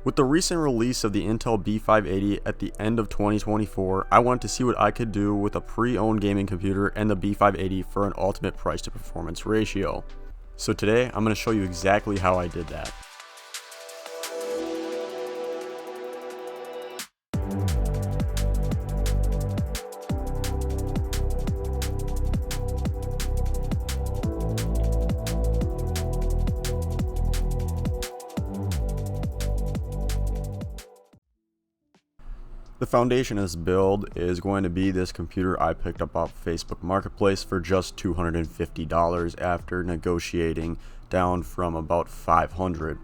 With the recent release of the Intel B580 at the end of 2024, I wanted to see what I could do with a pre-owned gaming computer and the B580 for an ultimate price to performance ratio. So today, I'm going to show you exactly how I did that. The foundation of this build is going to be this computer I picked up off Facebook Marketplace for just $250 after negotiating down from about $500.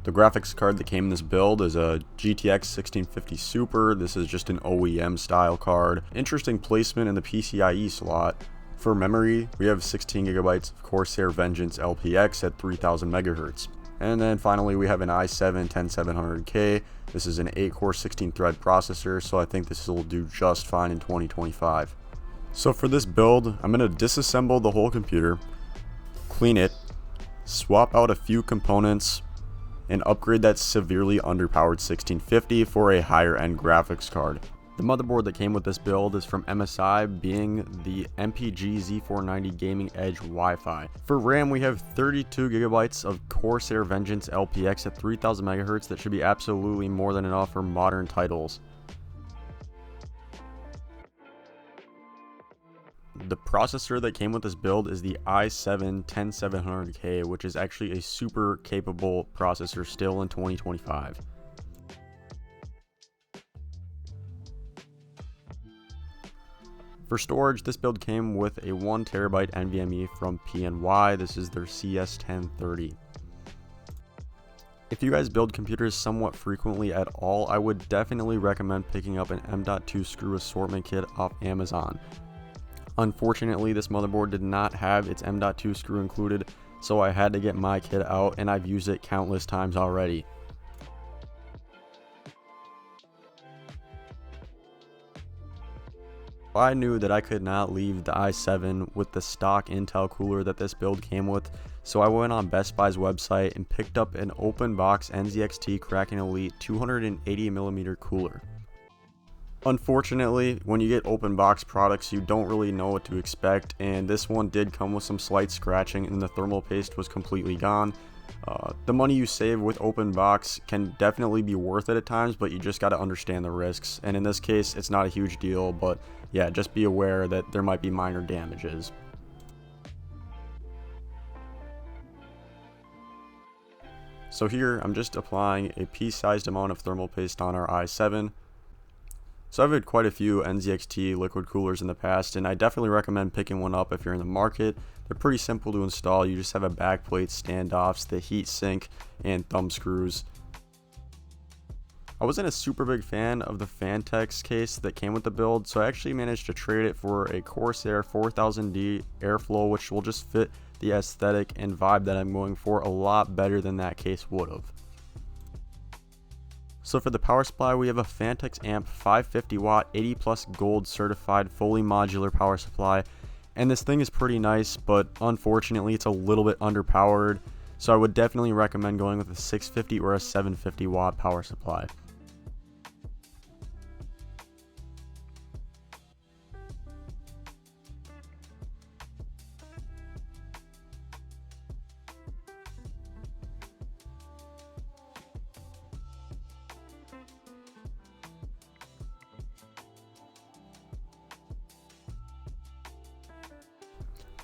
The graphics card that came in this build is a GTX 1650 Super. This is just an OEM style card. Interesting placement in the PCIe slot. For memory, we have 16 gigabytes of Corsair Vengeance LPX at 3000 megahertz. And then finally we have an i7-10700K. This is an 8-core 16-thread processor, so I think this will do just fine in 2025. So for this build, I'm going to disassemble the whole computer, clean it, swap out a few components, and upgrade that severely underpowered 1650 for a higher end graphics card. The motherboard that came with this build is from MSI, being the MPG Z490 Gaming Edge Wi-Fi. For RAM, we have 32 gigabytes of Corsair Vengeance LPX at 3000 megahertz that should be absolutely more than enough for modern titles. The processor that came with this build is the i7-10700K, which is actually a super capable processor still in 2025. For storage, this build came with a 1TB NVMe from PNY. This is their CS1030. If you guys build computers somewhat frequently at all, I would definitely recommend picking up an M.2 screw assortment kit off Amazon. Unfortunately, this motherboard did not have its M.2 screw included, so I had to get my kit out, and I've used it countless times already. I knew that I could not leave the i7 with the stock Intel cooler that this build came with, so I went on Best Buy's website and picked up an open box NZXT Kraken Elite 280mm cooler. Unfortunately, when you get open box products, you don't really know what to expect, and this one did come with some slight scratching and the thermal paste was completely gone. The money you save with open box can definitely be worth it at times, but you just got to understand the risks, and in this case it's not a huge deal, but yeah, just be aware that there might be minor damages. So here I'm just applying a pea-sized amount of thermal paste on our i7. So I've had quite a few NZXT liquid coolers in the past, and I definitely recommend picking one up if you're in the market. They're pretty simple to install. You just have a backplate, standoffs, the heat sink, and thumb screws. I wasn't a super big fan of the Fantex case that came with the build, so I actually managed to trade it for a Corsair 4000D Airflow, which will just fit the aesthetic and vibe that I'm going for a lot better than that case would have. So for the power supply, we have a Fantex Amp 550 watt 80 plus gold certified fully modular power supply, and this thing is pretty nice, but unfortunately it's a little bit underpowered, so I would definitely recommend going with a 650 or a 750 watt power supply.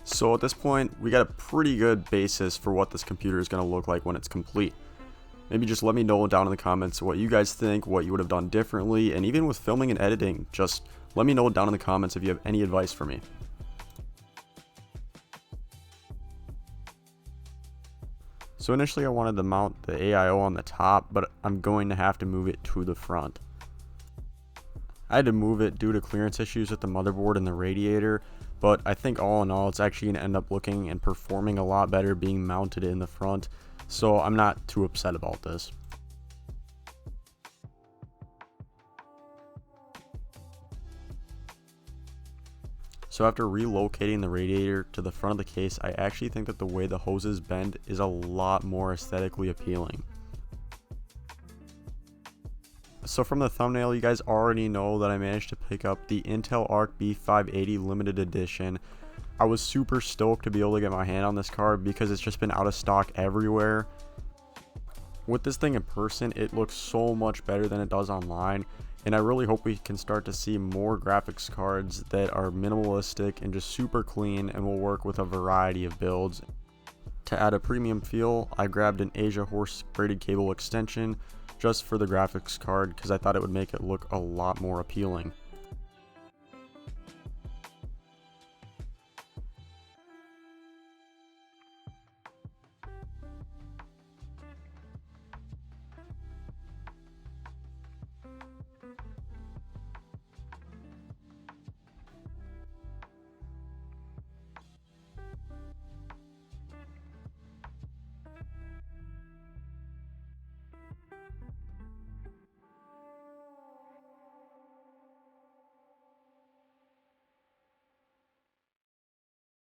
So at this point, we got a pretty good basis for what this computer is going to look like when it's complete. Maybe just let me know down in the comments what you guys think, what you would have done differently, and even with filming and editing, just let me know down in the comments if you have any advice for me. So initially I wanted to mount the AIO on the top, but I'm going to have to move it to the front. I had to move it due to clearance issues with the motherboard and the radiator, but I think all in all it's actually going to end up looking and performing a lot better being mounted in the front, so I'm not too upset about this. So after relocating the radiator to the front of the case, I actually think that the way the hoses bend is a lot more aesthetically appealing. So from the thumbnail, you guys already know that I managed to pick up the Intel Arc B580 limited edition. I was super stoked to be able to get my hand on this card because it's just been out of stock everywhere. With this thing in person, it looks so much better than it does online, and I really hope we can start to see more graphics cards that are minimalistic and just super clean and will work with a variety of builds. To add a premium feel, I grabbed an Asia Horse braided cable extension just for the graphics card because I thought it would make it look a lot more appealing.